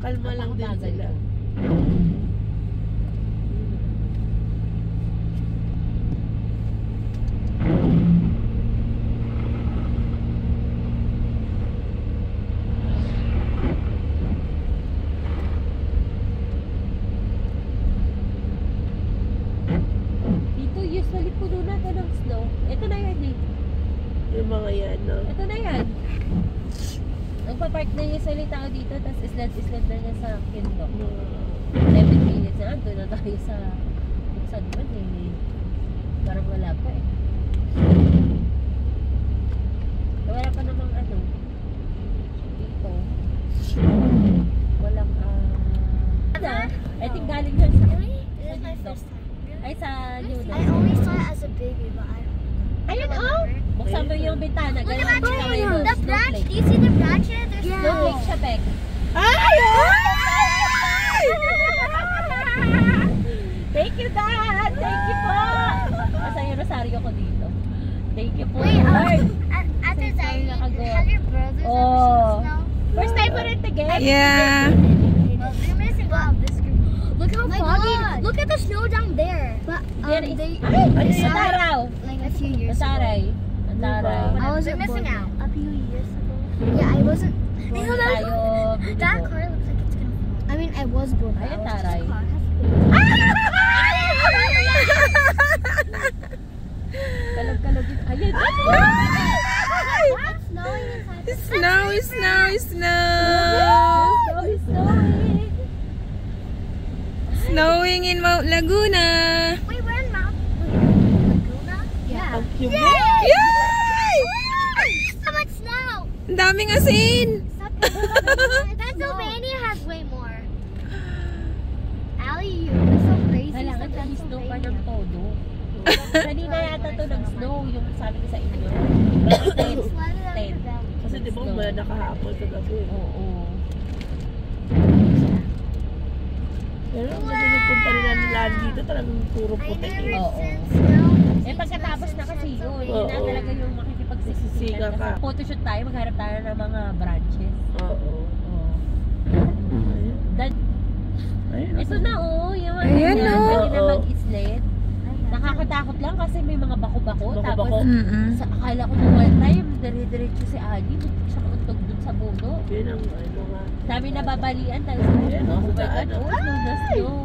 Kalma lang din sila. Usually puno na ito ng snow. Ito na yan eh. Yung mga yan, no? Ito na yan. Nagpa-park na usually tao dito, tapos island na niya sa Kindo. 11 minutes na, doon na tayo sa buksan man eh. Parang wala pa eh. Wala pa namang ano. Dito. Walang I think galing yun sa dito. Ay, sa New I always saw it as a baby, but I don't. Ayun, oh! Buksan mo yung bintana. Look Ganun at buksan mo yung the branch. Do you see the branches? There's snowflake siya, Pek. Ay! Thank you, Dad! Thank you po! Asan yung rosaryo ko dito? Thank you po, Wait, Lord! at the time, have your brothers ever Oh. seen snow? First time mo rin together. Yeah. They're missing out this group. Look how foggy. Look at the snow down there. But they Mataraw! like a few years ago. Mataray. Mataray. I wasn't missing out. A few years ago. Yeah, I wasn't. Tayo, That car looks like it's gonna fall. I mean, I was born. Ay, taray. Kalog-kalog yun. Ayun! It's snowing inside the Snow, snow, snow. Snowy, snowy. Snowing in Mount Laguna. Wait, we're in Mount Laguna? Yeah. Ang cute. Yay! So much snow! Ang daming asin. Pennsylvania has way more. Allie, you're so crazy. Kailangan nag-snow pa ng todo. Kanina yata to nag-snow, yung sabi ko sa inyo. Mga 10. Kasi di ba wala nakahapon sa gabi. Oo. Pero ang ganda nagpunta nila nila dito talagang puro puti eh. Oo. Eh pagkatapos na kasi yun, yun na talaga yung makikipagsisisikan. Sisiga ka. Kasi photoshoot tayo, magharap tayo ng mga branches. Oo. Dan, Ayun. ito na oh, yung mga Ayan, ganyan, oh. pwede na mag-sled. Nakakatakot lang kasi may mga bako-bako. Bako-bako. Tapos, akala ko nung one time, dire-diretso si Agi, siya kauntog dun sa puno. Yun ang ano nga. Dami nababalian, tapos, Ayan, oh my sa God, ano. oh, snow na snow.